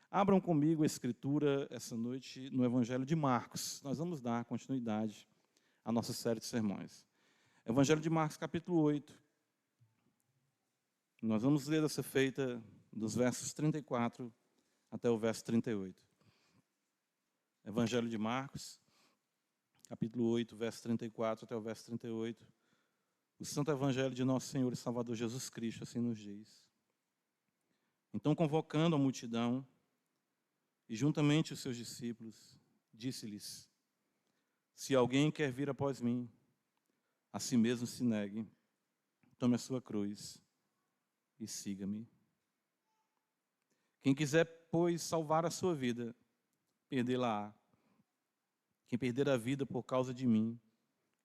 Abram comigo a Escritura essa noite no Evangelho de Marcos. Nós vamos dar continuidade à nossa série de sermões. Evangelho de Marcos, capítulo 8. Nós vamos ler dessa feita dos versos 34 até o verso 38. Evangelho de Marcos, capítulo 8, verso 34 até o verso 38. O Santo Evangelho de nosso Senhor e Salvador Jesus Cristo assim nos diz. Então, convocando a multidão, e juntamente os seus discípulos, disse-lhes: se alguém quer vir após mim, a si mesmo se negue, tome a sua cruz e siga-me. Quem quiser, pois, salvar a sua vida, perdê-la-á. Quem perder a vida por causa de mim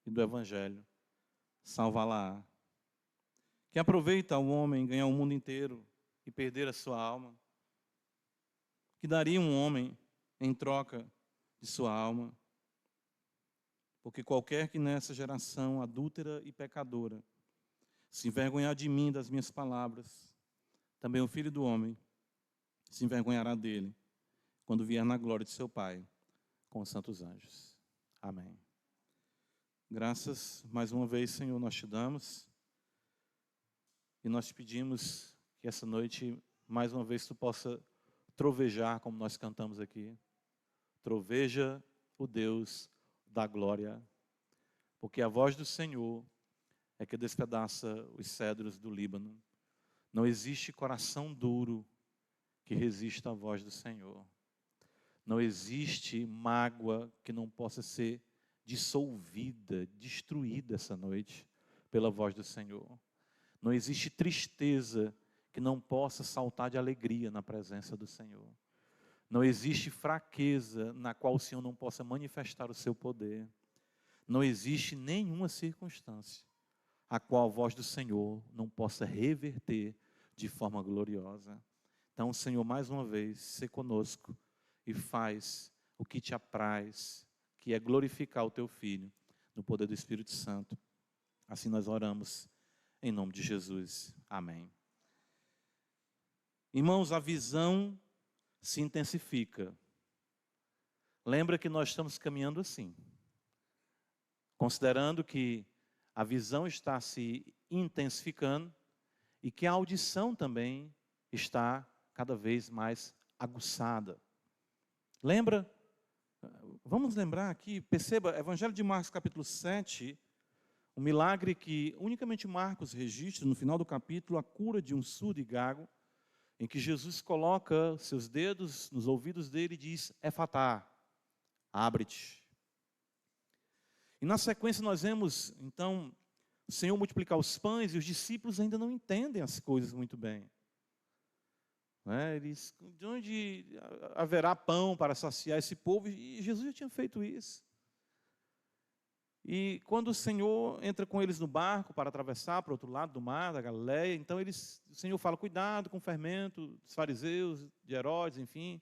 e do Evangelho, salvá-la-á. Quem aproveita ao homem ganhar o mundo inteiro e perder a sua alma? Que daria um homem em troca de sua alma? Porque qualquer que nessa geração adúltera e pecadora se envergonhar de mim e das minhas palavras, também o Filho do Homem se envergonhará dele, quando vier na glória de seu Pai, com os santos anjos. Amém. Graças, mais uma vez, Senhor, nós te damos. E nós te pedimos que essa noite, mais uma vez, tu possa trovejar, como nós cantamos aqui. Troveja o Deus da glória, porque a voz do Senhor é que despedaça os cedros do Líbano. Não existe coração duro que resista à voz do Senhor. Não existe mágoa que não possa ser dissolvida, destruída essa noite pela voz do Senhor. Não existe tristeza que não possa saltar de alegria na presença do Senhor. Não existe fraqueza na qual o Senhor não possa manifestar o seu poder. Não existe nenhuma circunstância a qual a voz do Senhor não possa reverter de forma gloriosa. Então, Senhor, mais uma vez, se conosco e faz o que te apraz, que é glorificar o teu Filho no poder do Espírito Santo. Assim nós oramos em nome de Jesus. Amém. Irmãos, a visão se intensifica. Lembra que nós estamos caminhando assim, considerando que a visão está se intensificando e que a audição também está cada vez mais aguçada. Lembra? Vamos lembrar aqui, perceba, Evangelho de Marcos capítulo 7, um milagre que unicamente Marcos registra no final do capítulo, a cura de um surdo e gago, em que Jesus coloca seus dedos nos ouvidos dele e diz: Efatá, abre-te. E na sequência nós vemos, então, o Senhor multiplicar os pães e os discípulos ainda não entendem as coisas muito bem. Eles, de onde haverá pão para saciar esse povo? E Jesus já tinha feito isso. E quando o Senhor entra com eles no barco para atravessar para o outro lado do mar, da Galileia, então o Senhor fala: cuidado com o fermento dos fariseus, de Herodes, enfim.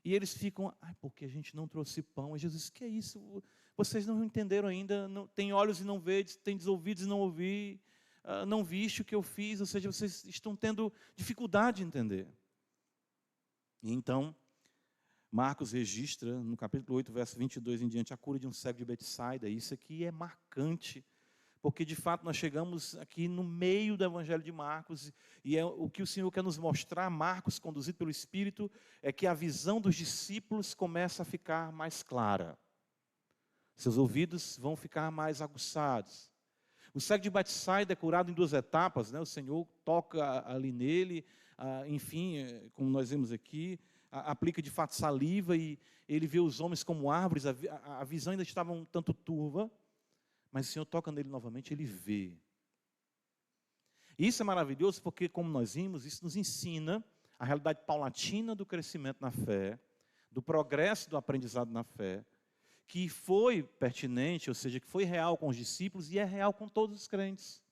E eles ficam: porque a gente não trouxe pão. E Jesus diz: que é isso? Vocês não entenderam ainda, não, tem olhos e não vedes, tem ouvidos e não ouvi, não viste o que eu fiz, ou seja, vocês estão tendo dificuldade de entender. E então, Marcos registra, no capítulo 8, verso 22 em diante, a cura de um cego de Betsaida. Isso aqui é marcante, porque de fato nós chegamos aqui no meio do Evangelho de Marcos, e é o que o Senhor quer nos mostrar. Marcos, conduzido pelo Espírito, é que a visão dos discípulos começa a ficar mais clara. Seus ouvidos vão ficar mais aguçados. O cego de Betsaida é curado em 2 etapas, né? O Senhor toca ali nele, enfim, como nós vemos aqui, aplica de fato saliva e ele vê os homens como árvores. A visão ainda estava um tanto turva, mas o Senhor toca nele novamente, ele vê. E isso é maravilhoso porque, como nós vimos, isso nos ensina a realidade paulatina do crescimento na fé, do progresso do aprendizado na fé, que foi pertinente, ou seja, que foi real com os discípulos e é real com todos os crentes.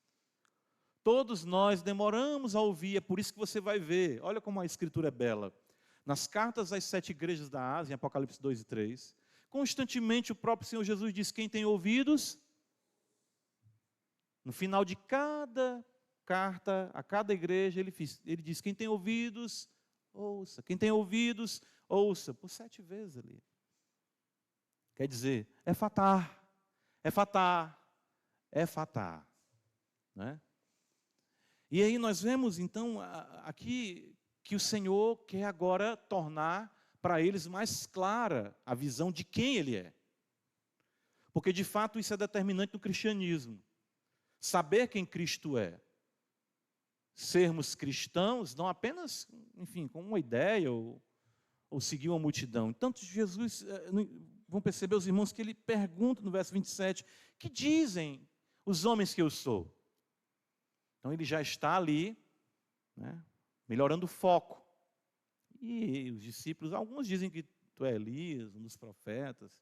Todos nós demoramos a ouvir, é por isso que você vai ver, olha como a Escritura é bela. Nas cartas às 7 igrejas da Ásia, em Apocalipse 2 e 3, constantemente o próprio Senhor Jesus diz: quem tem ouvidos, no final de cada carta a cada igreja, ele diz, quem tem ouvidos, ouça. Quem tem ouvidos, ouça. Por 7 vezes ali. Quer dizer, é fatar, é fatar, é fatar. Né? E aí nós vemos, então, aqui que o Senhor quer agora tornar para eles mais clara a visão de quem Ele é. Porque, de fato, isso é determinante no cristianismo. Saber quem Cristo é. Sermos cristãos, não apenas, enfim, com uma ideia ou seguir uma multidão. Então, Jesus, vão perceber os irmãos que ele pergunta no verso 27, que dizem os homens que eu sou? Então, ele já está ali, né, melhorando o foco. E os discípulos, alguns dizem que tu é Elias, um dos profetas.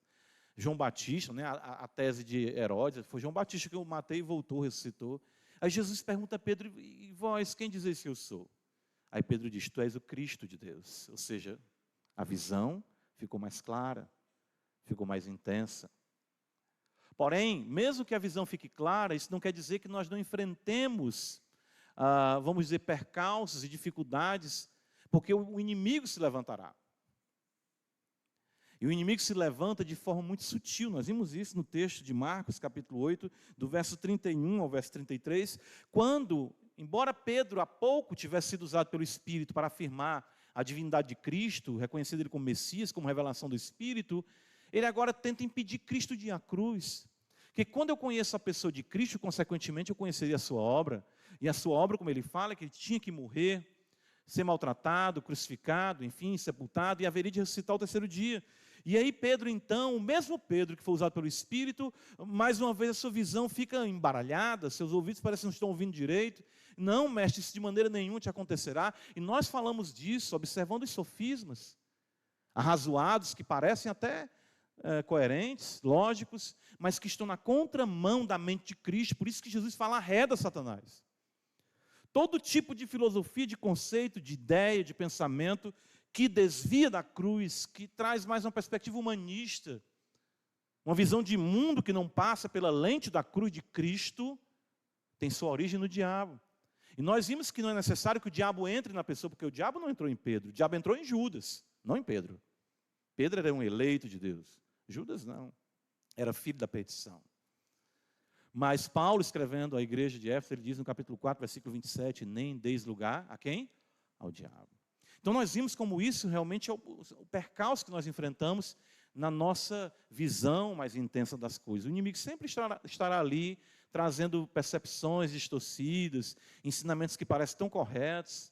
João Batista, né, a tese de Herodes, foi João Batista que eu matei e voltou, ressuscitou. Aí Jesus pergunta a Pedro, e vós, quem dizeis que eu sou? Aí Pedro diz, tu és o Cristo de Deus. Ou seja, a visão ficou mais clara, ficou mais intensa. Porém, mesmo que a visão fique clara, isso não quer dizer que nós não enfrentemos, vamos dizer, percalços e dificuldades, porque o inimigo se levantará. E o inimigo se levanta de forma muito sutil. Nós vimos isso no texto de Marcos, capítulo 8, do verso 31 ao verso 33, quando, embora Pedro há pouco tivesse sido usado pelo Espírito para afirmar a divindade de Cristo, reconhecendo ele como Messias, como revelação do Espírito, ele agora tenta impedir Cristo de ir à cruz. Porque quando eu conheço a pessoa de Cristo, consequentemente eu conheceria a sua obra. E a sua obra, como ele fala, é que ele tinha que morrer, ser maltratado, crucificado, enfim, sepultado, e haveria de ressuscitar ao 3º dia. E aí Pedro, então, o mesmo Pedro que foi usado pelo Espírito, mais uma vez a sua visão fica embaralhada, seus ouvidos parecem que não estão ouvindo direito. Não, mestre, isso de maneira nenhuma te acontecerá. E nós falamos disso, observando os sofismas, arrazoados, que parecem até coerentes, lógicos, mas que estão na contramão da mente de Cristo. Por isso que Jesus fala, arreda Satanás. Todo tipo de filosofia, de conceito, de ideia, de pensamento que desvia da cruz, que traz mais uma perspectiva humanista, uma visão de mundo que não passa pela lente da cruz de Cristo, tem sua origem no diabo. E nós vimos que não é necessário que o diabo entre na pessoa, porque o diabo não entrou em Pedro, o diabo entrou em Judas, não em Pedro. Pedro era um eleito de Deus, Judas não, era filho da perdição. Mas Paulo, escrevendo à igreja de Éfeso, ele diz no capítulo 4, versículo 27, nem deis lugar a quem? Ao diabo. Então nós vimos como isso realmente é o percalço que nós enfrentamos na nossa visão mais intensa das coisas. O inimigo sempre estará ali, trazendo percepções distorcidas, ensinamentos que parecem tão corretos.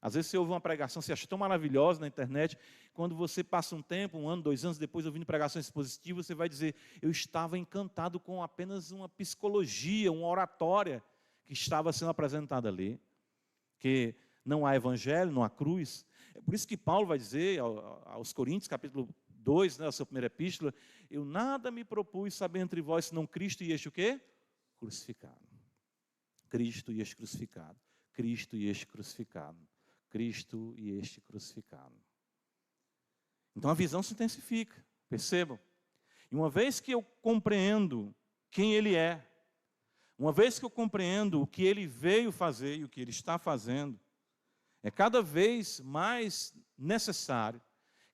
Às vezes você ouve uma pregação, você acha tão maravilhosa na internet, quando você passa um tempo, 1 ano, 2 anos depois, ouvindo pregações positivas, você vai dizer, eu estava encantado com apenas uma psicologia, uma oratória que estava sendo apresentada ali, que não há evangelho, não há cruz. É por isso que Paulo vai dizer aos Coríntios, capítulo 2, né, a sua primeira epístola, eu nada me propus saber entre vós, senão Cristo e este o quê? Crucificado. Cristo e este crucificado. Cristo e este crucificado. Cristo e este crucificado. Então a visão se intensifica, percebam. E uma vez que eu compreendo quem Ele é, uma vez que eu compreendo o que Ele veio fazer e o que Ele está fazendo, é cada vez mais necessário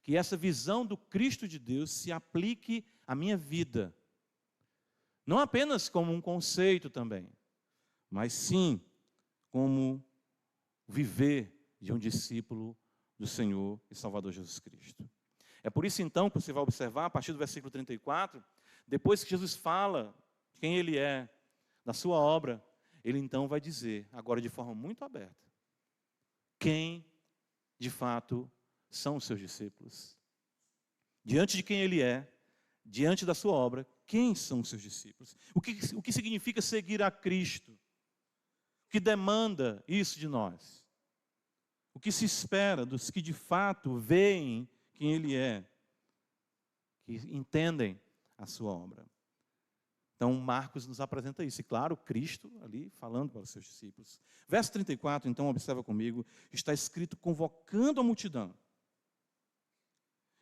que essa visão do Cristo de Deus se aplique à minha vida. Não apenas como um conceito também, mas sim como viver de um discípulo do Senhor e Salvador Jesus Cristo. É por isso então que você vai observar, a partir do versículo 34, depois que Jesus fala quem Ele é, da sua obra, Ele então vai dizer, agora de forma muito aberta, quem de fato são os seus discípulos. Diante de quem Ele é, diante da sua obra, quem são os seus discípulos? O que significa seguir a Cristo? O que demanda isso de nós? O que se espera dos que de fato veem quem Ele é, que entendem a sua obra? Então, Marcos nos apresenta isso. E claro, Cristo ali falando para os seus discípulos. Verso 34, então, observa comigo, está escrito convocando a multidão.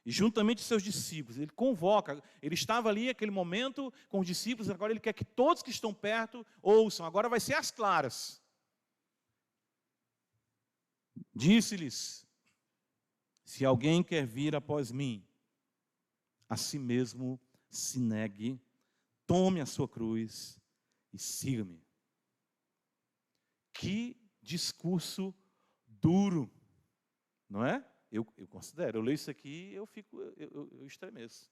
E juntamente os seus discípulos, ele convoca, ele estava ali naquele momento com os discípulos, agora ele quer que todos que estão perto ouçam, agora vai ser às claras. Disse-lhes: se alguém quer vir após mim, a si mesmo se negue, tome a sua cruz e siga-me. Que discurso duro, não é? Eu considero, eu leio isso aqui, eu estremeço.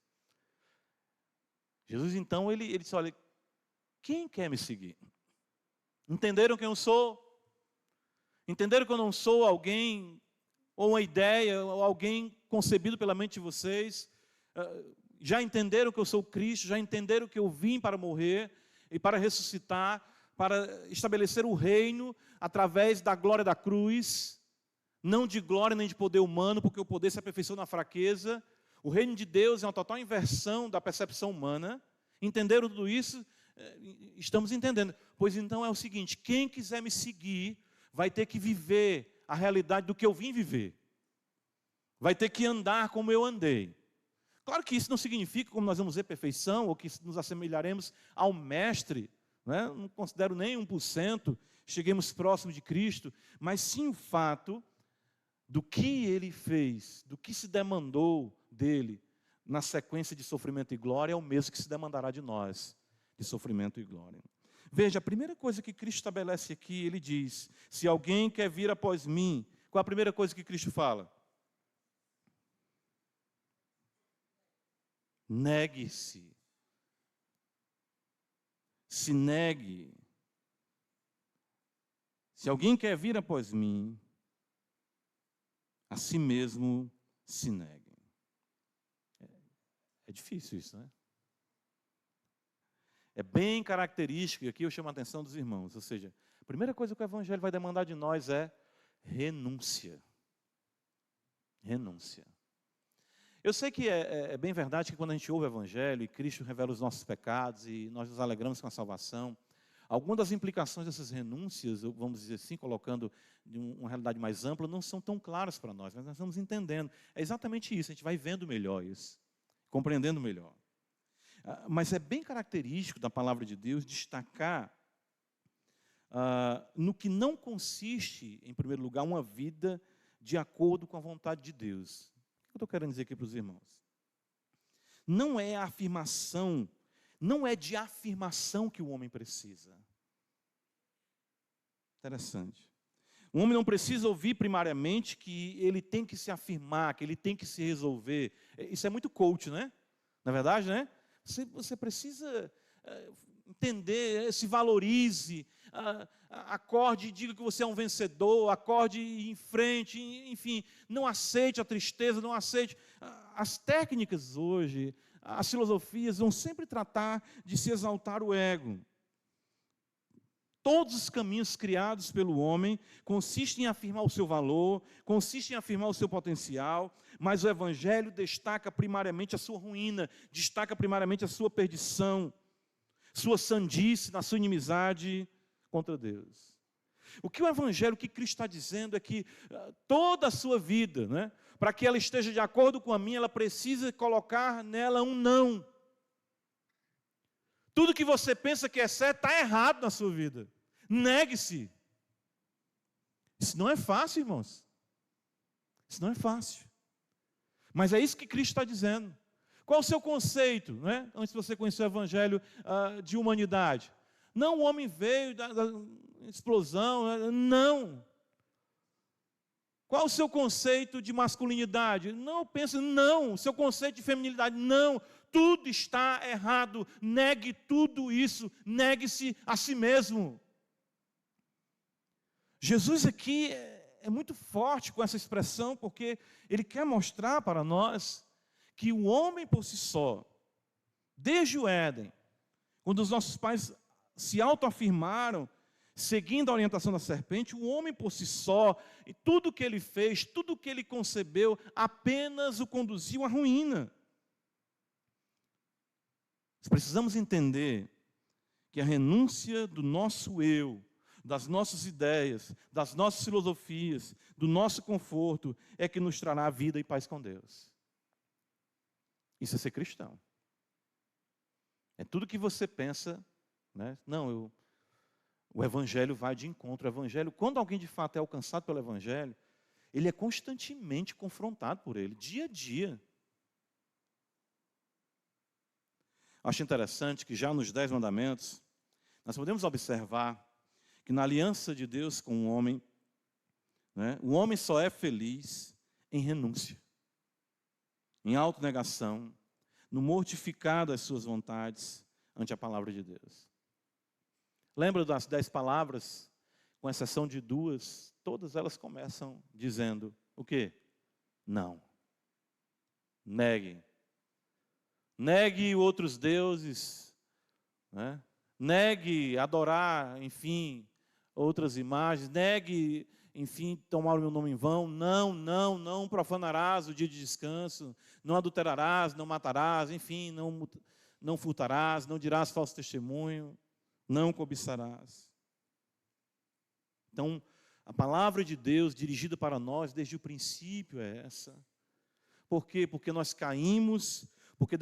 Jesus, então, ele disse: olha, quem quer me seguir? Entenderam quem eu sou? Entenderam que eu não sou alguém, ou uma ideia, ou alguém concebido pela mente de vocês? Já entenderam que eu sou Cristo? Já entenderam que eu vim para morrer e para ressuscitar, para estabelecer o reino através da glória da cruz? Não de glória nem de poder humano, porque o poder se aperfeiçoa na fraqueza. O reino de Deus é uma total inversão da percepção humana. Entenderam tudo isso? Estamos entendendo. Pois então é o seguinte: quem quiser me seguir vai ter que viver a realidade do que eu vim viver. Vai ter que andar como eu andei. Claro que isso não significa, como nós vamos ver, perfeição, ou que nos assemelharemos ao Mestre. Não considero nem 1%, cheguemos próximo de Cristo, mas sim o fato do que Ele fez, do que se demandou dele na sequência de sofrimento e glória, é o mesmo que se demandará de nós, de sofrimento e glória. Veja, a primeira coisa que Cristo estabelece aqui, Ele diz: se alguém quer vir após mim, qual a primeira coisa que Cristo fala? Negue-se. Se negue. Se alguém quer vir após mim, a si mesmo se negue. É difícil isso, né? É bem característico, e aqui eu chamo a atenção dos irmãos. Ou seja, a primeira coisa que o Evangelho vai demandar de nós é renúncia. Renúncia. Eu sei que é bem verdade que quando a gente ouve o Evangelho e Cristo revela os nossos pecados e nós nos alegramos com a salvação, algumas das implicações dessas renúncias, vamos dizer assim, colocando de uma realidade mais ampla, não são tão claras para nós, mas nós estamos entendendo. É exatamente isso, a gente vai vendo melhor isso, compreendendo melhor. Mas é bem característico da palavra de Deus destacar no que não consiste, em primeiro lugar, uma vida de acordo com a vontade de Deus. O que eu estou querendo dizer aqui para os irmãos? Não é a afirmação, não é de afirmação que o homem precisa. Interessante. O homem não precisa ouvir primariamente que ele tem que se afirmar, que ele tem que se resolver. Isso é muito coach, né? Na verdade, né? Você precisa entender, se valorize, acorde e diga que você é um vencedor, acorde em frente, enfim, não aceite a tristeza, não aceite. As técnicas hoje, as filosofias vão sempre tratar de se exaltar o ego. Todos os caminhos criados pelo homem consistem em afirmar o seu valor, consistem em afirmar o seu potencial, mas o Evangelho destaca primariamente a sua ruína, destaca primariamente a sua perdição, sua sandice, na sua inimizade contra Deus. O que o Evangelho, o que Cristo está dizendo é que toda a sua vida, né, para que ela esteja de acordo com a minha, ela precisa colocar nela um não. Tudo que você pensa que é certo está errado na sua vida. Negue-se. Isso não é fácil, irmãos. Isso não é fácil. Mas é isso que Cristo está dizendo. Qual o seu conceito, né? Antes de você conhecer o Evangelho de humanidade? Não, o homem veio da explosão, não. Qual o seu conceito de masculinidade? Não, pensa, não. O seu conceito de feminilidade, não. Tudo está errado. Negue tudo isso. Negue-se a si mesmo. Jesus aqui é muito forte com essa expressão, porque ele quer mostrar para nós que o homem por si só, desde o Éden, quando os nossos pais se autoafirmaram, seguindo a orientação da serpente, o homem por si só, e tudo que ele fez, tudo que ele concebeu, apenas o conduziu à ruína. Nós precisamos entender que a renúncia do nosso eu, das nossas ideias, das nossas filosofias, do nosso conforto, é que nos trará vida e paz com Deus. Isso é ser cristão. É tudo que você pensa, né? Não, o Evangelho vai de encontro. O Evangelho, quando alguém de fato é alcançado pelo Evangelho, ele é constantemente confrontado por ele, dia a dia. Acho interessante que já nos 10 mandamentos, nós podemos observar que na aliança de Deus com o homem homem só é feliz em renúncia, em autonegação, no mortificar das suas vontades ante a palavra de Deus. Lembra das 10 palavras, com exceção de 2, todas elas começam dizendo o quê? Não. Negue. Negue outros deuses, negue adorar, enfim, outras imagens, negue, enfim, tomar o meu nome em vão. Não profanarás o dia de descanso, não adulterarás, não matarás, enfim, não furtarás, não dirás falso testemunho, não cobiçarás. Então, a palavra de Deus dirigida para nós desde o princípio é essa. Por quê? Porque nós caímos, porque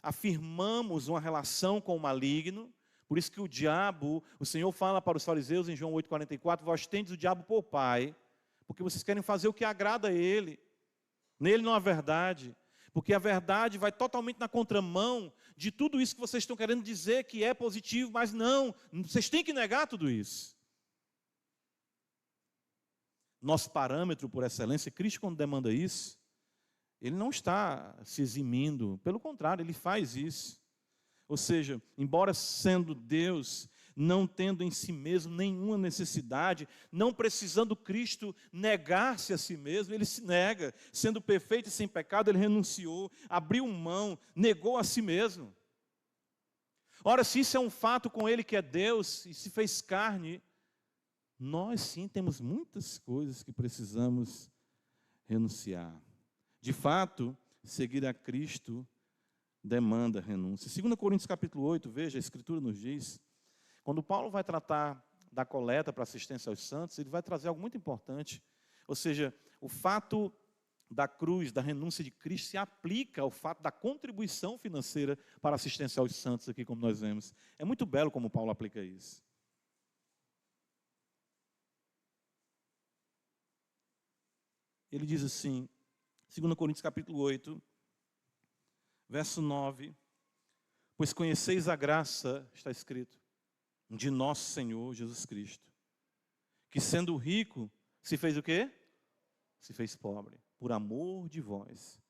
afirmamos uma relação com o maligno. Por isso que o diabo, o Senhor fala para os fariseus em João 8,44, vós tendes o diabo por pai, porque vocês querem fazer o que agrada a ele. Nele não há verdade, porque a verdade vai totalmente na contramão de tudo isso que vocês estão querendo dizer que é positivo, mas não, vocês têm que negar tudo isso. Nosso parâmetro por excelência, Cristo quando demanda isso, ele não está se eximindo, pelo contrário, ele faz isso. Ou seja, embora sendo Deus, não tendo em si mesmo nenhuma necessidade, não precisando Cristo negar-se a si mesmo, ele se nega. Sendo perfeito e sem pecado, ele renunciou, abriu mão, negou a si mesmo. Ora, se isso é um fato com ele que é Deus e se fez carne, nós sim temos muitas coisas que precisamos renunciar. De fato, seguir a Cristo demanda renúncia. 2 Coríntios capítulo 8, veja, a Escritura nos diz, quando Paulo vai tratar da coleta para assistência aos santos, ele vai trazer algo muito importante. Ou seja, o fato da cruz, da renúncia de Cristo, se aplica ao fato da contribuição financeira para assistência aos santos, aqui como nós vemos. É muito belo como Paulo aplica isso. Ele diz assim, 2 Coríntios capítulo 8, verso 9, pois conheceis a graça, está escrito, de nosso Senhor Jesus Cristo, que sendo rico, se fez o quê? Se fez pobre, por amor de vós,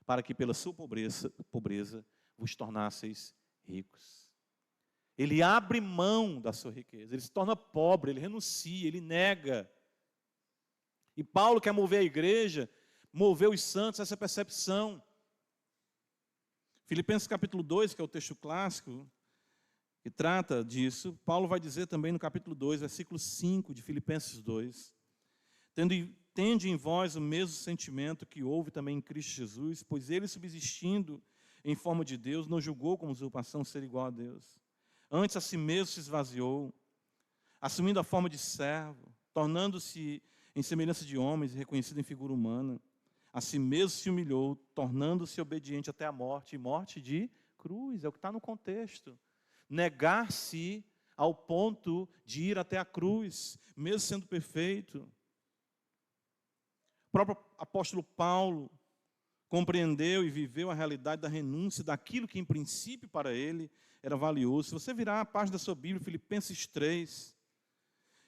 para que pela sua pobreza vos tornasseis ricos. Ele abre mão da sua riqueza, ele se torna pobre, ele renuncia, ele nega. E Paulo quer mover a igreja, mover os santos a essa percepção. Filipenses capítulo 2, que é o texto clássico, que trata disso, Paulo vai dizer também no capítulo 2, versículo 5 de Filipenses 2, tende em vós o mesmo sentimento que houve também em Cristo Jesus, pois ele, subsistindo em forma de Deus, não julgou como usurpação ser igual a Deus. Antes a si mesmo se esvaziou, assumindo a forma de servo, tornando-se em semelhança de homens e reconhecido em figura humana. A si mesmo se humilhou, tornando-se obediente até a morte, e morte de cruz, é o que está no contexto. Negar-se ao ponto de ir até a cruz, mesmo sendo perfeito. O próprio apóstolo Paulo compreendeu e viveu a realidade da renúncia daquilo que em princípio para ele era valioso. Se você virar a página da sua Bíblia, Filipenses 3,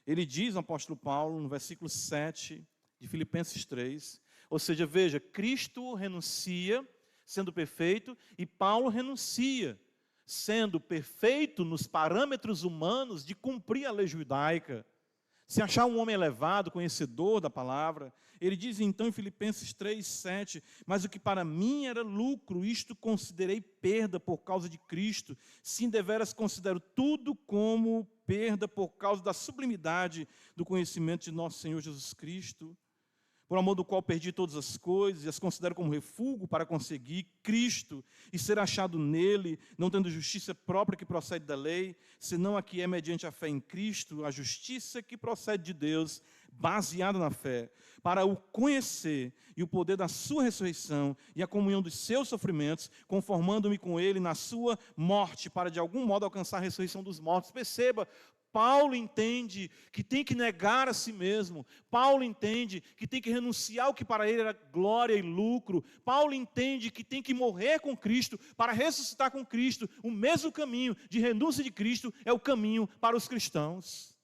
ele diz, o apóstolo Paulo, no versículo 7 de Filipenses 3, ou seja, veja, Cristo renuncia, sendo perfeito, e Paulo renuncia, sendo perfeito nos parâmetros humanos de cumprir a lei judaica, se achar um homem elevado, conhecedor da palavra. Ele diz então em Filipenses 3, 7, mas o que para mim era lucro, isto considerei perda por causa de Cristo. Sim, deveras considero tudo como perda por causa da sublimidade do conhecimento de nosso Senhor Jesus Cristo, por amor do qual perdi todas as coisas e as considero como refúgio para conseguir Cristo e ser achado nele, não tendo justiça própria que procede da lei, senão a que é mediante a fé em Cristo, a justiça que procede de Deus, baseada na fé, para o conhecer e o poder da sua ressurreição e a comunhão dos seus sofrimentos, conformando-me com ele na sua morte, para de algum modo alcançar a ressurreição dos mortos. Perceba, Paulo entende que tem que negar a si mesmo. Paulo entende que tem que renunciar ao que para ele era glória e lucro. Paulo entende que tem que morrer com Cristo para ressuscitar com Cristo. O mesmo caminho de renúncia de Cristo é o caminho para os cristãos.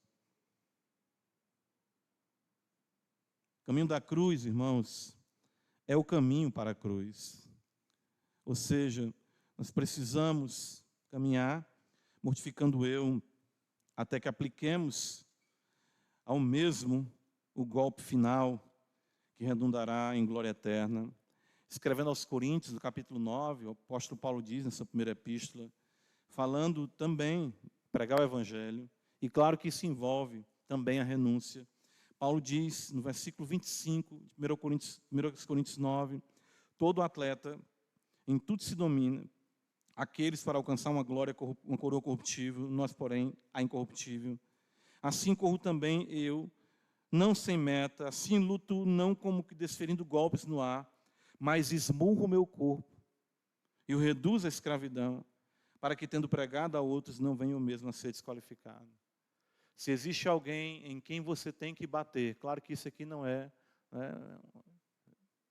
O caminho da cruz, irmãos, é o caminho para a cruz. Ou seja, nós precisamos caminhar mortificando o eu, até que apliquemos ao mesmo o golpe final, que redundará em glória eterna. Escrevendo aos Coríntios, no capítulo 9, o apóstolo Paulo diz, nessa primeira epístola, falando também, pregar o evangelho, e claro que isso envolve também a renúncia. Paulo diz, no versículo 25, de 1 Coríntios 9, todo atleta em tudo se domina, aqueles para alcançar uma glória, uma coroa corruptível, nós, porém, a incorruptível. Assim corro também eu, não sem meta, assim luto não como que desferindo golpes no ar, mas esmurro o meu corpo e o reduzo à escravidão, para que, tendo pregado a outros, não venha eu mesmo a ser desqualificado. Se existe alguém em quem você tem que bater, claro que isso aqui não é,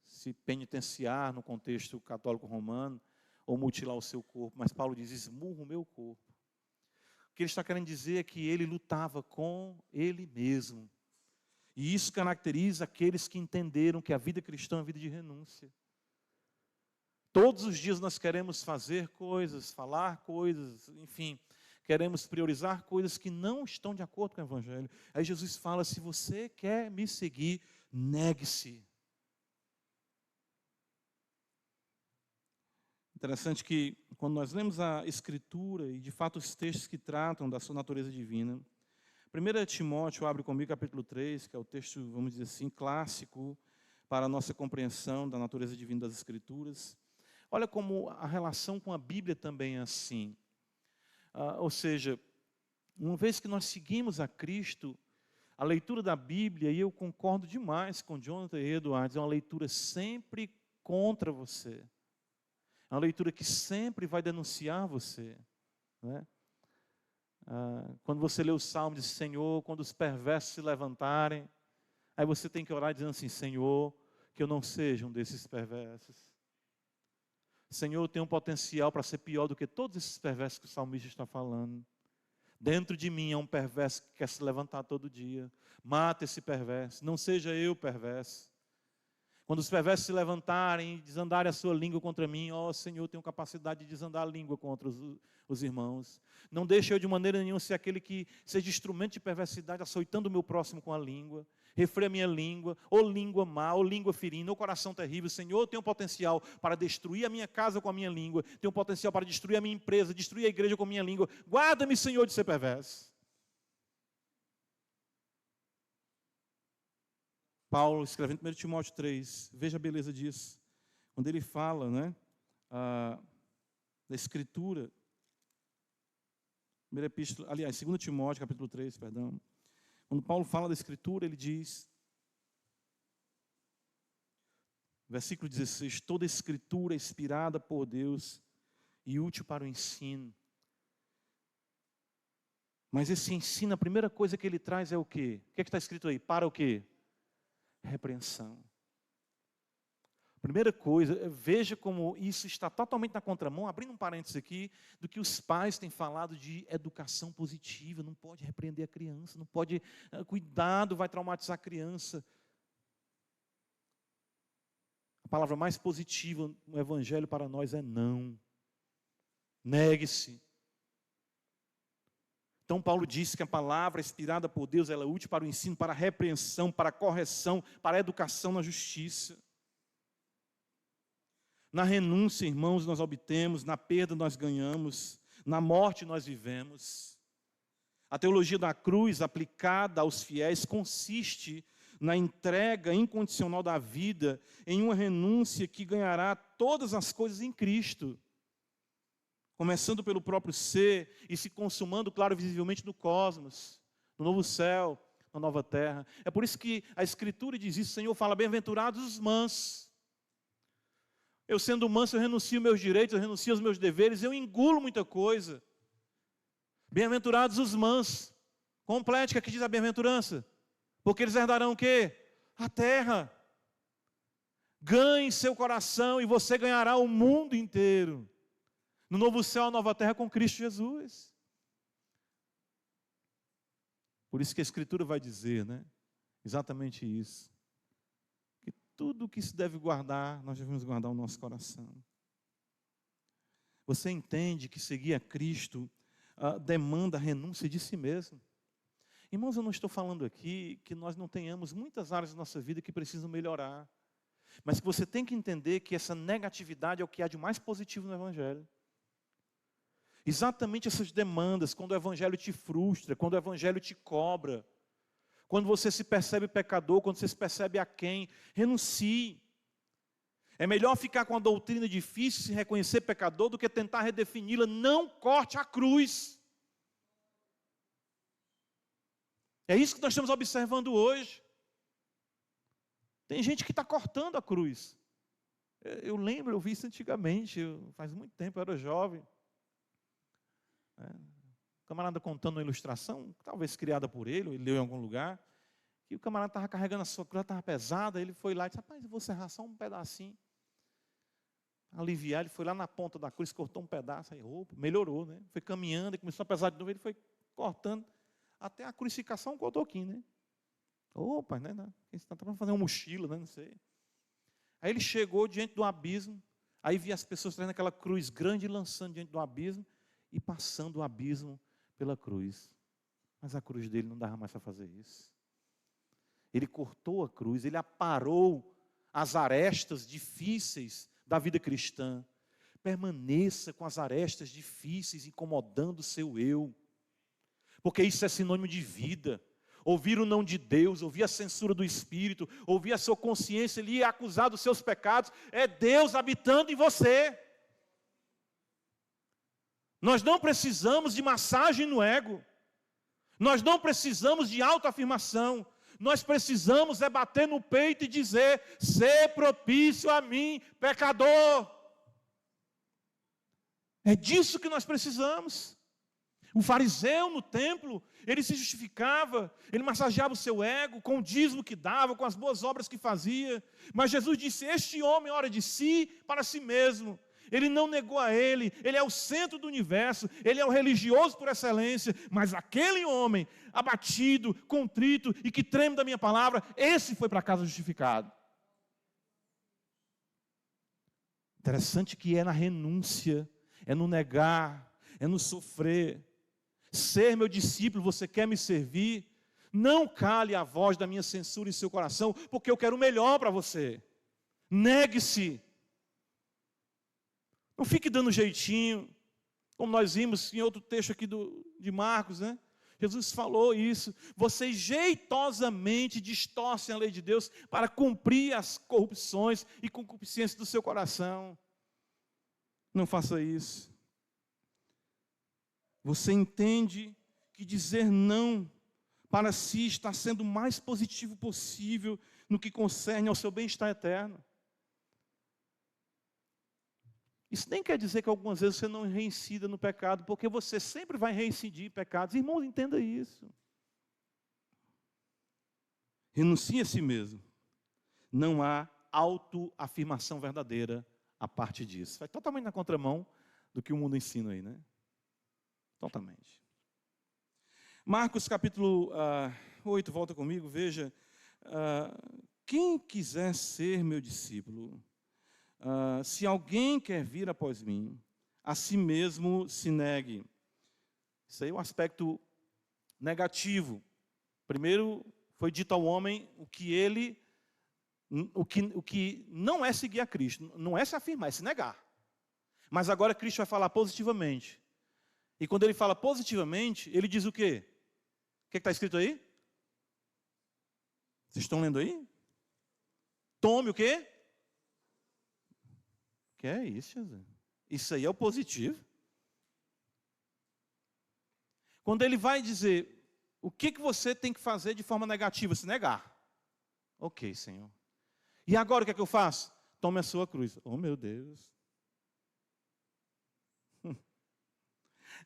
se penitenciar no contexto católico romano, ou mutilar o seu corpo, mas Paulo diz, esmurro o meu corpo. O que ele está querendo dizer é que ele lutava com ele mesmo. E isso caracteriza aqueles que entenderam que a vida cristã é uma vida de renúncia. Todos os dias nós queremos fazer coisas, falar coisas, enfim, queremos priorizar coisas que não estão de acordo com o Evangelho. Aí Jesus fala, se você quer me seguir, negue-se. Interessante que, quando nós lemos a Escritura, e de fato os textos que tratam da sua natureza divina, 1 Timóteo, abre comigo capítulo 3, que é o texto, vamos dizer assim, clássico para a nossa compreensão da natureza divina das Escrituras. Olha como a relação com a Bíblia também é assim. Ou seja, uma vez que nós seguimos a Cristo, a leitura da Bíblia, e eu concordo demais com Jonathan Edwards, é uma leitura sempre contra você. É uma leitura que sempre vai denunciar você. Né? Quando você lê o Salmo, diz, Senhor, quando os perversos se levantarem, aí você tem que orar dizendo assim, Senhor, que eu não seja um desses perversos. Senhor, eu tenho um potencial para ser pior do que todos esses perversos que o salmista está falando. Dentro de mim é um perverso que quer se levantar todo dia. Mata esse perverso, não seja eu perverso. Quando os perversos se levantarem e desandarem a sua língua contra mim, ó Senhor, eu tenho capacidade de desandar a língua contra os irmãos. Não deixe eu de maneira nenhuma ser aquele que seja instrumento de perversidade, açoitando o meu próximo com a língua. Refreia a minha língua, ou língua má, ou língua ferina, ou coração terrível. Senhor, eu tenho potencial para destruir a minha casa com a minha língua. Tenho potencial para destruir a minha empresa, destruir a igreja com a minha língua. Guarda-me, Senhor, de ser perverso. Paulo, escrevendo em 1 Timóteo 3, veja a beleza disso. Quando ele fala, né, da Escritura, primeira epístola, aliás, 2 Timóteo, capítulo 3, perdão. Quando Paulo fala da Escritura, ele diz, versículo 16, toda Escritura é inspirada por Deus e útil para o ensino. Mas esse ensino, a primeira coisa que ele traz é o quê? O que é que está escrito aí? Para o quê? Repreensão. Primeira coisa, veja como isso está totalmente na contramão, abrindo um parênteses aqui, do que os pais têm falado de educação positiva, não pode repreender a criança, não pode, cuidado, vai traumatizar a criança. A palavra mais positiva no Evangelho para nós é não. Negue-se. Então Paulo disse que a palavra inspirada por Deus, ela é útil para o ensino, para a repreensão, para a correção, para a educação na justiça. Na renúncia, irmãos, nós obtemos, na perda nós ganhamos, na morte nós vivemos. A teologia da cruz aplicada aos fiéis consiste na entrega incondicional da vida em uma renúncia que ganhará todas as coisas em Cristo. Começando pelo próprio ser e se consumando, claro, visivelmente no cosmos, no novo céu, na nova terra. É por isso que a Escritura diz isso, o Senhor fala, bem-aventurados os mansos. Eu sendo manso, eu renuncio meus direitos, eu renuncio aos meus deveres, eu engulo muita coisa. Bem-aventurados os mansos. Complete, que aqui diz a bem-aventurança. Porque eles herdarão o quê? A terra. Ganhe seu coração e você ganhará o mundo inteiro. No novo céu, a nova terra com Cristo Jesus. Por isso que a Escritura vai dizer, né? Exatamente isso. Que tudo que se deve guardar, nós devemos guardar o nosso coração. Você entende que seguir a Cristo demanda a renúncia de si mesmo. Irmãos, eu não estou falando aqui que nós não tenhamos muitas áreas da nossa vida que precisam melhorar. Mas que você tem que entender que essa negatividade é o que há de mais positivo no Evangelho. Exatamente essas demandas, quando o Evangelho te frustra, quando o Evangelho te cobra, quando você se percebe pecador, quando você se percebe aquém, renuncie. É melhor ficar com a doutrina difícil, se reconhecer pecador, do que tentar redefini-la. Não corte a cruz. É isso que nós estamos observando hoje. Tem gente que está cortando a cruz. Eu lembro, eu vi isso antigamente, faz muito tempo, eu era jovem. O camarada contando uma ilustração, talvez criada por ele, ou ele leu em algum lugar, que o camarada estava carregando a sua cruz, estava pesada, ele foi lá e disse, rapaz, eu vou serrar só um pedacinho. Aliviar, ele foi lá na ponta da cruz, cortou um pedaço, aí opa, melhorou, né? Foi caminhando, e começou a pesar de novo, ele foi cortando, até a crucificação cortou aqui, né? Opa, né? Está para fazer uma mochila, né? Não sei. Aí ele chegou diante do abismo, aí via as pessoas trazendo aquela cruz grande e lançando diante do abismo, e passando o abismo pela cruz. Mas a cruz dele não dava mais para fazer isso. Ele cortou a cruz, ele aparou as arestas difíceis da vida cristã. Permaneça com as arestas difíceis, incomodando o seu eu. Porque isso é sinônimo de vida. Ouvir o não de Deus, ouvir a censura do Espírito, ouvir a sua consciência lhe acusar dos seus pecados, é Deus habitando em você. Nós não precisamos de massagem no ego. Nós não precisamos de autoafirmação. Nós precisamos é bater no peito e dizer, ser propício a mim, pecador. É disso que nós precisamos. O fariseu no templo, ele se justificava, ele massageava o seu ego com o dízimo que dava, com as boas obras que fazia. Mas Jesus disse, este homem ora de si para si mesmo. Ele não negou a ele é o centro do universo, ele é o religioso por excelência, mas aquele homem abatido, contrito e que treme da minha palavra, esse foi para casa justificado. Interessante que é na renúncia, é no negar, é no sofrer. Ser meu discípulo, você quer me servir? Não cale a voz da minha censura em seu coração, porque eu quero o melhor para você. Negue-se. Não fique dando jeitinho, como nós vimos em outro texto aqui de Marcos, né? Jesus falou isso. Vocês jeitosamente distorcem a lei de Deus para cumprir as corrupções e concupiscências do seu coração. Não faça isso. Você entende que dizer não para si está sendo o mais positivo possível no que concerne ao seu bem-estar eterno. Isso nem quer dizer que algumas vezes você não reincida no pecado, porque você sempre vai reincidir em pecados. Irmãos, entenda isso. Renuncie a si mesmo. Não há autoafirmação verdadeira a parte disso. Vai totalmente na contramão do que o mundo ensina aí, né? Totalmente. Marcos capítulo 8, volta comigo, veja. Quem quiser ser meu discípulo, se alguém quer vir após mim, a si mesmo se negue. Isso aí é um aspecto negativo. Primeiro foi dito ao homem o que não é seguir a Cristo, não é se afirmar, é se negar. Mas agora Cristo vai falar positivamente. E quando ele fala positivamente, ele diz o quê? O que está escrito aí? Vocês estão lendo aí? Tome o quê? Que é isso, Jesus? Isso aí é o positivo. Quando ele vai dizer, o que você tem que fazer de forma negativa? Se negar. Ok, Senhor. E agora o que é que eu faço? Tome a sua cruz. Oh, meu Deus.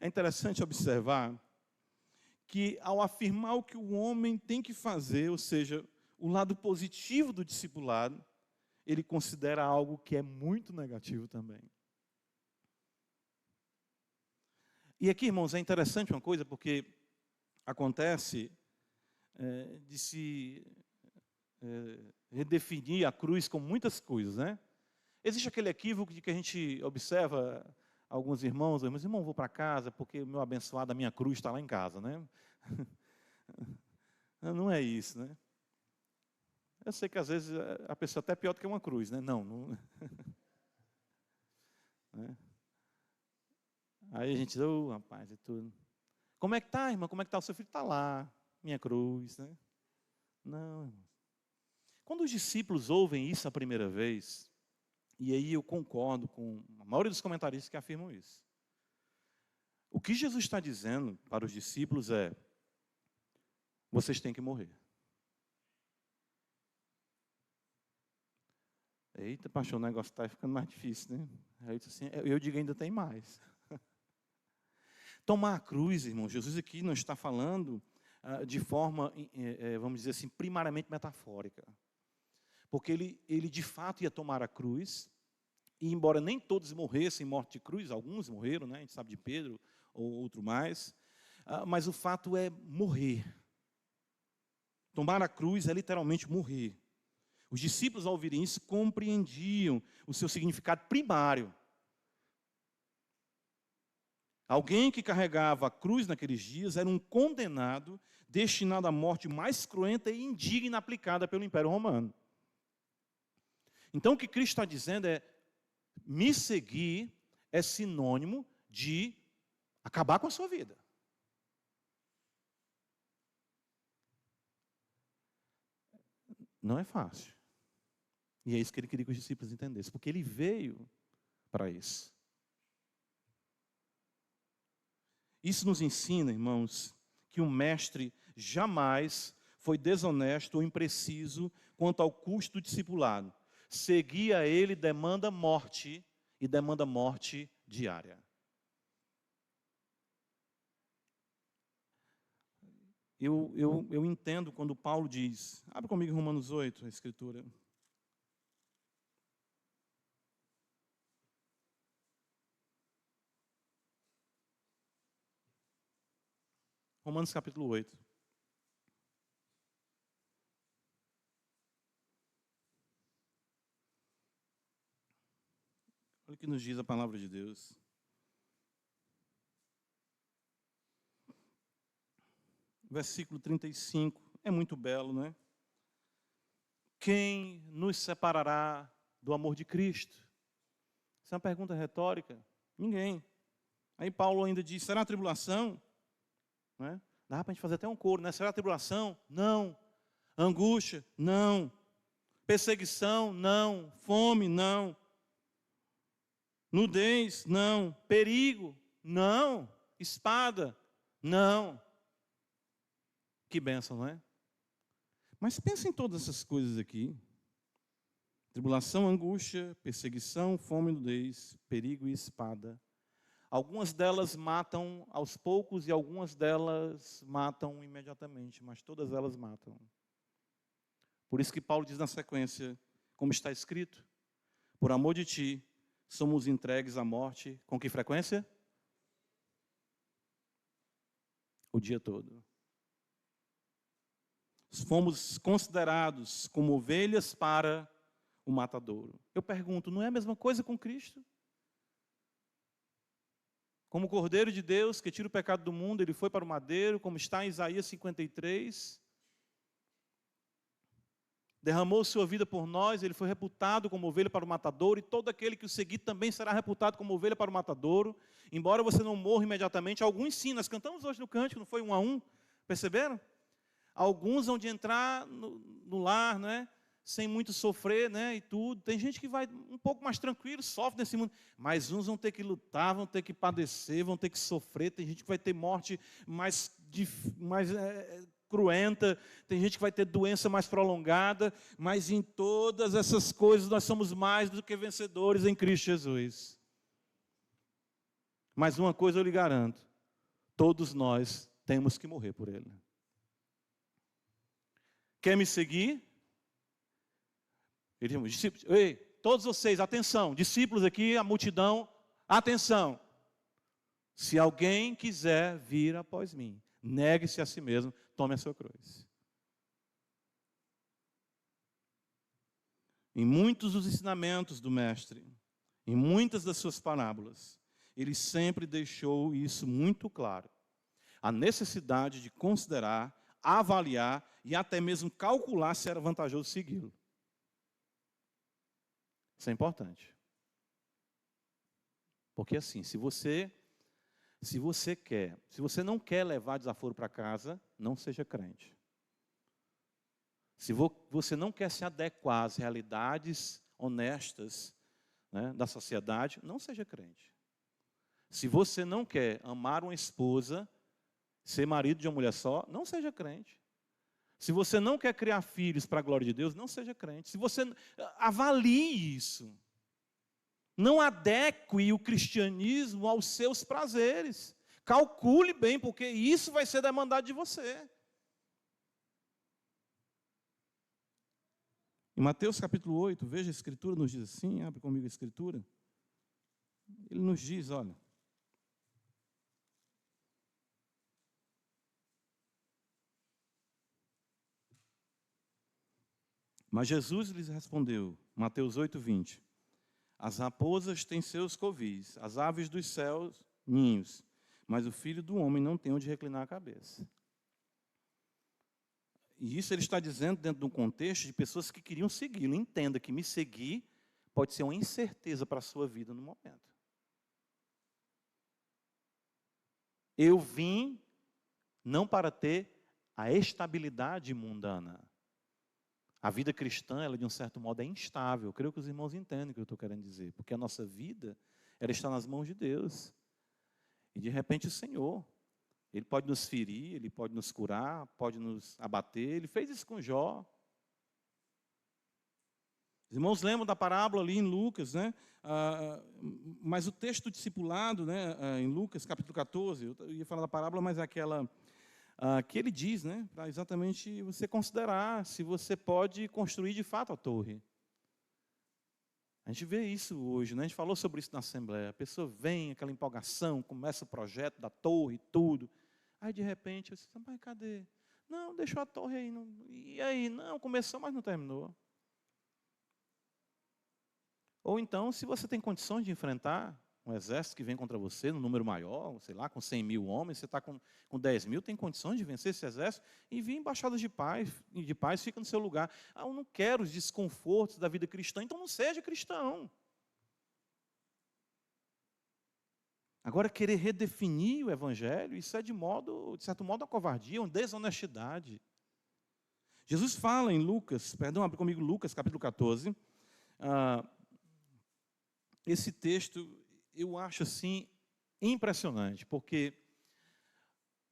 É interessante observar que ao afirmar o que o homem tem que fazer, ou seja, o lado positivo do discipulado, ele considera algo que é muito negativo também. E aqui, irmãos, é interessante uma coisa, porque acontece de se redefinir a cruz com muitas coisas, né? Existe aquele equívoco de que a gente observa alguns irmãos, irmão, vou para casa porque o meu abençoado, a minha cruz está lá em casa, né? Não é isso, né? Eu sei que às vezes a pessoa até é pior do que uma cruz, né? Não. Né? Aí a gente diz, rapaz, é tudo. Como é que tá, irmã? Como é que tá o seu filho? Está lá, minha cruz, né? Não, irmão. Quando os discípulos ouvem isso a primeira vez, e aí eu concordo com a maioria dos comentaristas que afirmam isso. O que Jesus está dizendo para os discípulos é: vocês têm que morrer. Eita, pastor, o negócio está ficando mais difícil, né? Aí eu disse assim, eu digo, ainda tem mais. Tomar a cruz, irmão, Jesus aqui não está falando de forma, vamos dizer assim, primariamente metafórica. Porque ele de fato ia tomar a cruz, e embora nem todos morressem morte de cruz, alguns morreram, né? A gente sabe de Pedro ou outro mais, mas o fato é morrer. Tomar a cruz é literalmente morrer. Os discípulos, ao ouvirem isso, compreendiam o seu significado primário. Alguém que carregava a cruz naqueles dias era um condenado, destinado à morte mais cruenta e indigna aplicada pelo Império Romano. Então, o que Cristo está dizendo é: me seguir é sinônimo de acabar com a sua vida. Não é fácil. E é isso que ele queria que os discípulos entendessem, porque ele veio para isso. Isso nos ensina, irmãos, que o mestre jamais foi desonesto ou impreciso quanto ao custo do discipulado. Seguir a ele demanda morte, e demanda morte diária. Eu entendo quando Paulo diz, abre comigo em Romanos 8, a escritura. Romanos capítulo 8. Olha o que nos diz a palavra de Deus. Versículo 35, é muito belo, né? Quem nos separará do amor de Cristo? Essa é uma pergunta retórica. Ninguém. Aí Paulo ainda diz, será a tribulação? Né? Dá para a gente fazer até um coro, né? Será a tribulação? Não. Angústia? Não. Perseguição? Não. Fome? Não. Nudez? Não. Perigo? Não. Espada? Não. Que bênção, não é? Mas pensa em todas essas coisas aqui. Tribulação, angústia, perseguição, fome, nudez, perigo e espada. Algumas delas matam aos poucos e algumas delas matam imediatamente, mas todas elas matam. Por isso que Paulo diz na sequência, como está escrito, por amor de ti, somos entregues à morte, com que frequência? O dia todo. Fomos considerados como ovelhas para o matadouro. Eu pergunto, não é a mesma coisa com Cristo? Como o Cordeiro de Deus que tira o pecado do mundo, ele foi para o madeiro, como está em Isaías 53. Derramou sua vida por nós, ele foi reputado como ovelha para o matadouro, e todo aquele que o seguir também será reputado como ovelha para o matadouro. Embora você não morra imediatamente, alguns sim, nós cantamos hoje no cântico, não foi 1 a 1, perceberam? Alguns vão de entrar no lar, né, sem muito sofrer, né, e tudo. Tem gente que vai um pouco mais tranquilo, sofre nesse mundo. Mas uns vão ter que lutar, vão ter que padecer, vão ter que sofrer. Tem gente que vai ter morte mais cruenta. Tem gente que vai ter doença mais prolongada. Mas em todas essas coisas nós somos mais do que vencedores em Cristo Jesus. Mas uma coisa eu lhe garanto. Todos nós temos que morrer por ele. Quer me seguir? Ele diz, discípulos, ei, todos vocês, atenção, discípulos aqui, a multidão, atenção. Se alguém quiser vir após mim, negue-se a si mesmo, tome a sua cruz. Em muitos dos ensinamentos do Mestre, em muitas das suas parábolas, ele sempre deixou isso muito claro. A necessidade de considerar, avaliar e até mesmo calcular se era vantajoso segui-lo. Isso é importante. Porque assim, se você não quer levar desaforo para casa, não seja crente. Se você não quer se adequar às realidades honestas, né, da sociedade, não seja crente. Se você não quer amar uma esposa, ser marido de uma mulher só, não seja crente. Se você não quer criar filhos para a glória de Deus, não seja crente. Se você avalie isso. Não adeque o cristianismo aos seus prazeres. Calcule bem, porque isso vai ser demandado de você. Em Mateus capítulo 8, veja, a Escritura nos diz assim, abre comigo a Escritura. Ele nos diz, olha. Mas Jesus lhes respondeu, Mateus 8, 20. As raposas têm seus covis, as aves dos céus, ninhos, mas o Filho do Homem não tem onde reclinar a cabeça. E isso ele está dizendo dentro de um contexto de pessoas que queriam segui-lo. Entenda que me seguir pode ser uma incerteza para a sua vida no momento. Eu vim não para ter a estabilidade mundana. A vida cristã, ela de um certo modo é instável. Eu creio que os irmãos entendem o que eu estou querendo dizer. Porque a nossa vida, ela está nas mãos de Deus. E de repente o Senhor, Ele pode nos ferir, Ele pode nos curar, pode nos abater. Ele fez isso com Jó. Os irmãos lembram da parábola ali em Lucas, né? Mas o texto discipulado, né, em Lucas capítulo 14, eu ia falar da parábola, mas é aquela que ele diz, né, para exatamente você considerar se você pode construir de fato a torre. A gente vê isso hoje, né? A gente falou sobre isso na Assembleia. A pessoa vem, aquela empolgação, começa o projeto da torre e tudo. Aí, de repente, eu disse, mas cadê? Não, deixou a torre aí. Não. E aí? Não, começou, mas não terminou. Ou então, se você tem condições de enfrentar um exército que vem contra você, num número maior, sei lá, com 100 mil homens, você está com 10 mil, tem condições de vencer esse exército, e vir embaixadas de paz, fica no seu lugar. Eu não quero os desconfortos da vida cristã, então não seja cristão. Agora, querer redefinir o evangelho, isso é de certo modo, uma covardia, uma desonestidade. Jesus fala em Lucas, abre comigo Lucas, capítulo 14, esse texto eu acho assim impressionante, porque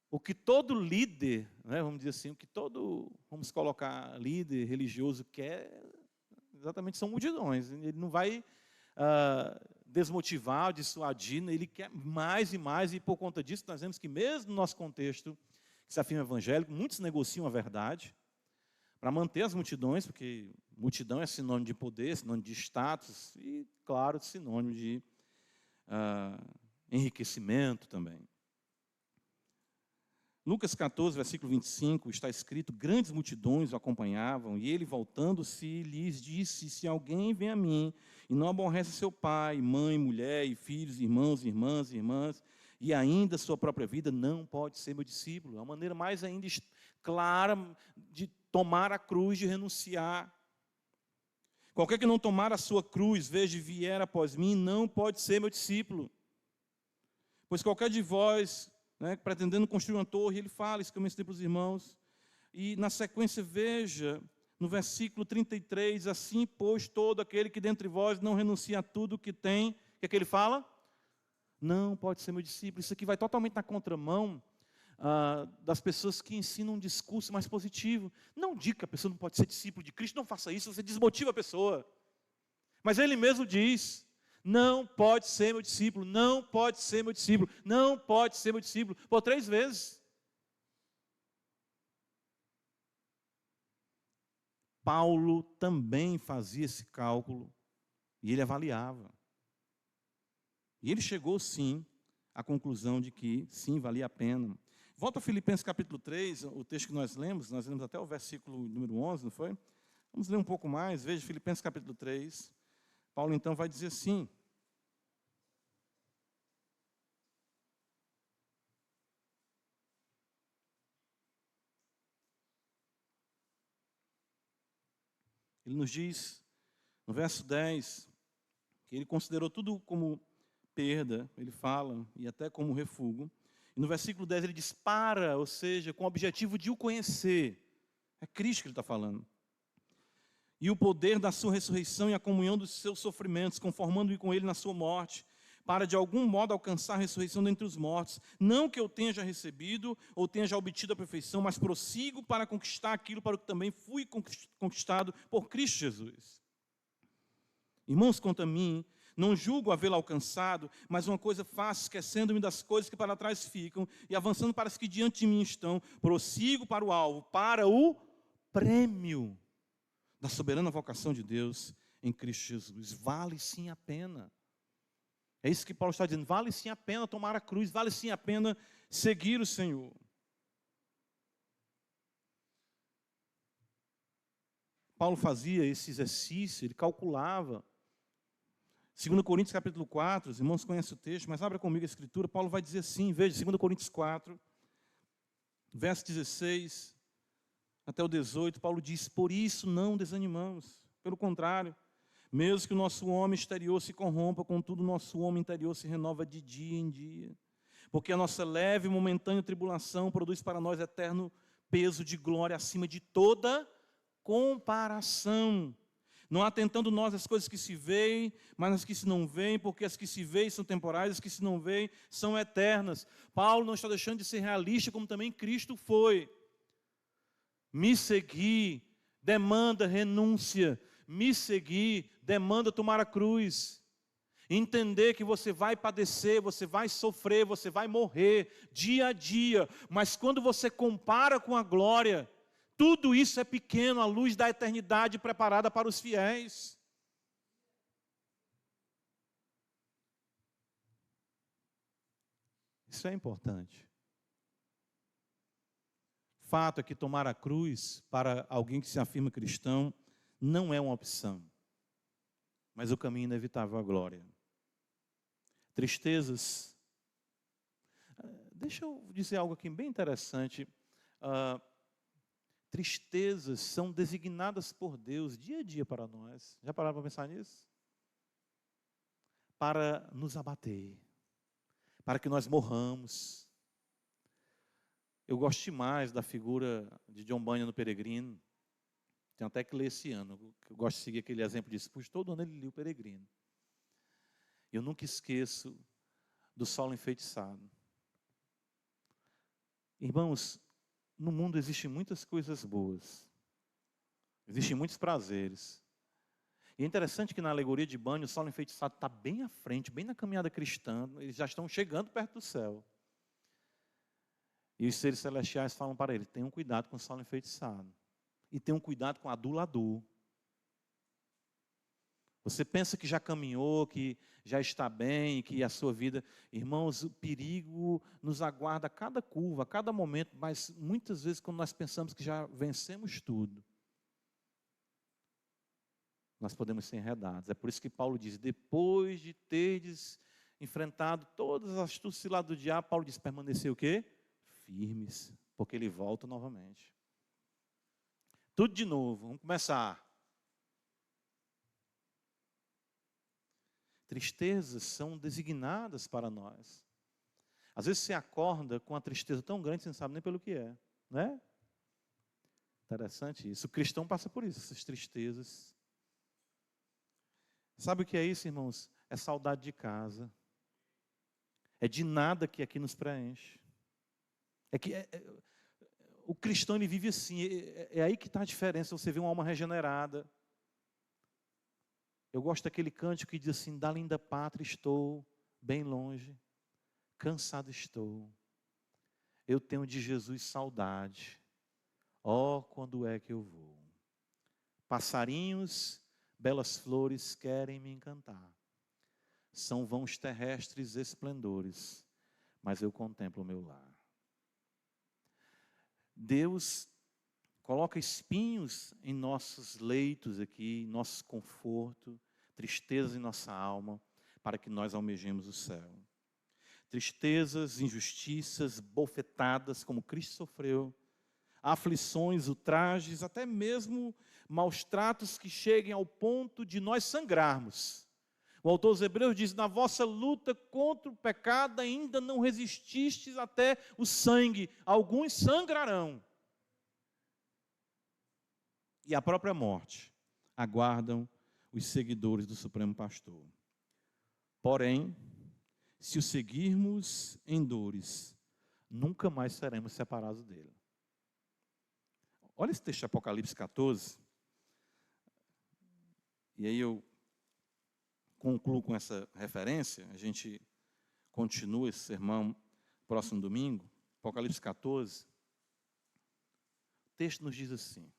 o que todo líder, né, vamos dizer assim, o que todo, vamos colocar, líder religioso quer, exatamente são multidões. Ele não vai desmotivar, dissuadir, ele quer mais e mais, e por conta disso nós vemos que mesmo no nosso contexto, que se afirma evangélico, muitos negociam a verdade para manter as multidões, porque multidão é sinônimo de poder, sinônimo de status e, claro, sinônimo de enriquecimento também. Lucas 14, versículo 25, está escrito, grandes multidões o acompanhavam, e ele, voltando-se, lhes disse, se alguém vem a mim e não aborrece seu pai, mãe, mulher, e filhos, irmãos, irmãs, e ainda sua própria vida, não pode ser meu discípulo. É uma maneira mais ainda clara de tomar a cruz, de renunciar. Qualquer que não tomar a sua cruz, veja, e vier após mim, não pode ser meu discípulo. Pois qualquer de vós, né, pretendendo construir uma torre, ele fala isso que eu mencionei para os irmãos, e na sequência, veja, no versículo 33, assim, pois, todo aquele que dentre vós não renuncia a tudo que tem, o que é que ele fala? Não pode ser meu discípulo. Isso aqui vai totalmente na contramão das pessoas que ensinam um discurso mais positivo. Não diga que a pessoa não pode ser discípulo de Cristo, não faça isso, você desmotiva a pessoa. Mas ele mesmo diz, não pode ser meu discípulo, não pode ser meu discípulo, não pode ser meu discípulo, por 3 vezes. Paulo também fazia esse cálculo e ele avaliava. E ele chegou, sim, à conclusão de que, sim, valia a pena. Volta a Filipenses capítulo 3, o texto que nós lemos até o versículo número 11, não foi? Vamos ler um pouco mais, veja Filipenses capítulo 3. Paulo, então, vai dizer assim: ele nos diz, no verso 10, que ele considerou tudo como perda, ele fala, e até como refúgio. E no versículo 10 ele diz, ou seja, com o objetivo de o conhecer. É Cristo que ele está falando. E o poder da sua ressurreição e a comunhão dos seus sofrimentos, conformando-me com ele na sua morte, para de algum modo alcançar a ressurreição dentre os mortos. Não que eu tenha já recebido ou tenha já obtido a perfeição, mas prossigo para conquistar aquilo para o que também fui conquistado por Cristo Jesus. Irmãos, quanto a mim, não julgo havê-lo alcançado, mas uma coisa faço, esquecendo-me das coisas que para trás ficam e avançando para as que diante de mim estão, prossigo para o alvo, para o prêmio da soberana vocação de Deus em Cristo Jesus. Vale sim a pena. É isso que Paulo está dizendo. Vale sim a pena tomar a cruz, vale sim a pena seguir o Senhor. Paulo fazia esse exercício, ele calculava. 2 Coríntios capítulo 4, os irmãos conhecem o texto, mas abra comigo a escritura. Paulo vai dizer assim, veja, 2 Coríntios 4, verso 16 até o 18, Paulo diz, por isso não desanimamos, pelo contrário, mesmo que o nosso homem exterior se corrompa, contudo o nosso homem interior se renova de dia em dia, porque a nossa leve e momentânea tribulação produz para nós eterno peso de glória acima de toda comparação, não atentando nós às coisas que se veem, mas às que se não veem, porque as que se veem são temporais, as que se não veem são eternas. Paulo não está deixando de ser realista, como também Cristo foi. Me seguir demanda renúncia, me seguir demanda tomar a cruz. Entender que você vai padecer, você vai sofrer, você vai morrer dia a dia, mas quando você compara com a glória, tudo isso é pequeno à luz da eternidade preparada para os fiéis. Isso é importante. Fato é que tomar a cruz para alguém que se afirma cristão não é uma opção, mas o caminho inevitável à glória. Tristezas. Deixa eu dizer algo aqui bem interessante. Tristezas são designadas por Deus dia a dia para nós. Já pararam para pensar nisso? Para nos abater, para que nós morramos. Eu gosto demais da figura de John Bunyan no Peregrino. Tenho até que ler esse ano. Eu gosto de seguir aquele exemplo disso. Pois todo ano ele lia o Peregrino. Eu nunca esqueço do solo enfeitiçado. Irmãos, no mundo existem muitas coisas boas. Existem muitos prazeres. E é interessante que na alegoria de Bunyan, o solo enfeitiçado está bem à frente, bem na caminhada cristã. Eles já estão chegando perto do céu. E os seres celestiais falam para ele, tenham cuidado com o solo enfeitiçado. E tenham cuidado com o adulador. Você pensa que já caminhou, que já está bem, que a sua vida... Irmãos, o perigo nos aguarda a cada curva, a cada momento, mas muitas vezes quando nós pensamos que já vencemos tudo, nós podemos ser enredados. É por isso que Paulo diz, depois de terdes enfrentado todas as astúcias lá do diabo, Paulo diz, permanecer o quê? Firmes, porque ele volta novamente. Tudo de novo, vamos começar. Tristezas são designadas para nós. Às vezes você acorda com uma tristeza tão grande que você não sabe nem pelo que é, né? Interessante isso. O cristão passa por isso, essas tristezas. Sabe o que é isso, irmãos? É saudade de casa. É de nada que aqui nos preenche. O cristão ele vive assim. É aí que está a diferença. Você vê uma alma regenerada. Eu gosto daquele cântico que diz assim, da linda pátria estou bem longe, cansado estou. Eu tenho de Jesus saudade. Oh, quando é que eu vou? Passarinhos, belas flores querem me encantar. São vãos terrestres esplendores, mas eu contemplo o meu lar. Deus coloca espinhos em nossos leitos aqui, em nosso conforto, tristezas em nossa alma, para que nós almejemos o céu. Tristezas, injustiças, bofetadas, como Cristo sofreu, aflições, ultrajes, até mesmo maus tratos que cheguem ao ponto de nós sangrarmos. O autor aos Hebreus diz: na vossa luta contra o pecado ainda não resististes até o sangue, alguns sangrarão. E a própria morte aguardam os seguidores do Supremo Pastor. Porém, se o seguirmos em dores, nunca mais seremos separados dele. Olha esse texto de Apocalipse 14. E aí eu concluo com essa referência. A gente continua esse sermão próximo domingo. Apocalipse 14. O texto nos diz assim: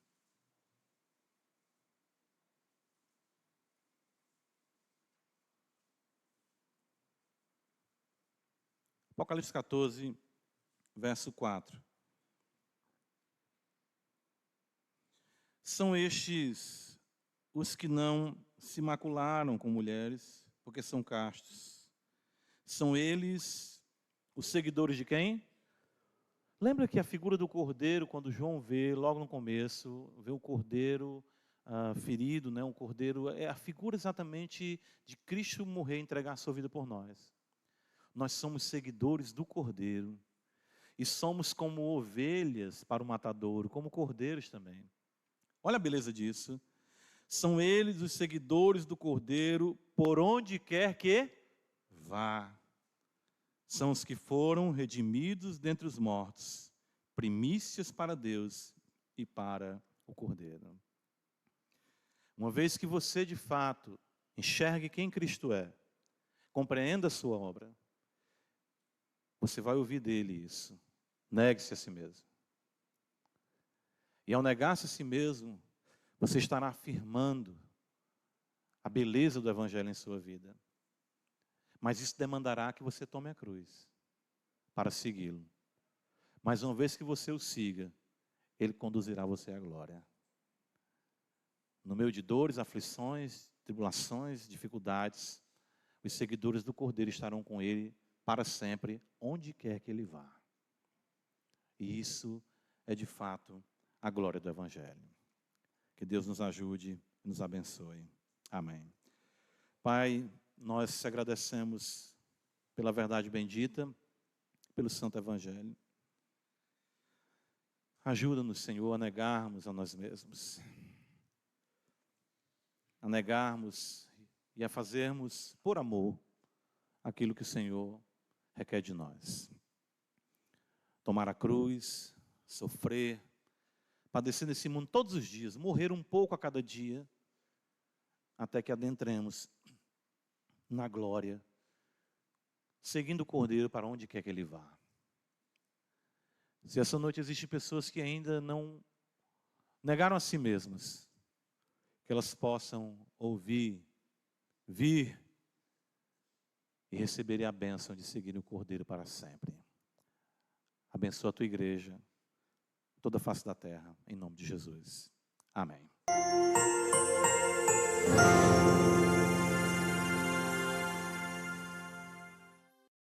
Apocalipse 14, verso 4. São estes os que não se macularam com mulheres, porque são castos. São eles os seguidores de quem? Lembra que a figura do cordeiro, quando João vê, logo no começo, vê o cordeiro ferido, né? Um cordeiro, é a figura exatamente de Cristo morrer e entregar a sua vida por nós. Nós somos seguidores do cordeiro e somos como ovelhas para o matadouro, como cordeiros também. Olha a beleza disso. São eles os seguidores do cordeiro por onde quer que vá. São os que foram redimidos dentre os mortos, primícias para Deus e para o cordeiro. Uma vez que você de fato enxergue quem Cristo é, compreenda a sua obra, você vai ouvir dele isso. Negue-se a si mesmo. E ao negar-se a si mesmo, você estará afirmando a beleza do Evangelho em sua vida. Mas isso demandará que você tome a cruz para segui-lo. Mas uma vez que você o siga, ele conduzirá você à glória. No meio de dores, aflições, tribulações, dificuldades, os seguidores do Cordeiro estarão com ele para sempre, onde quer que ele vá. E isso é de fato a glória do Evangelho. Que Deus nos ajude e nos abençoe. Amém. Pai, nós te agradecemos pela verdade bendita, pelo Santo Evangelho. Ajuda-nos, Senhor, a negarmos a nós mesmos. A negarmos e a fazermos por amor aquilo que o Senhor requer de nós. Tomar a cruz, sofrer, padecer nesse mundo todos os dias, morrer um pouco a cada dia, até que adentremos na glória, seguindo o Cordeiro para onde quer que ele vá. Se essa noite existem pessoas que ainda não negaram a si mesmas, que elas possam ouvir, vir e receberem a bênção de seguir o Cordeiro para sempre. Abençoa a tua igreja, toda a face da terra, em nome de Jesus. Amém.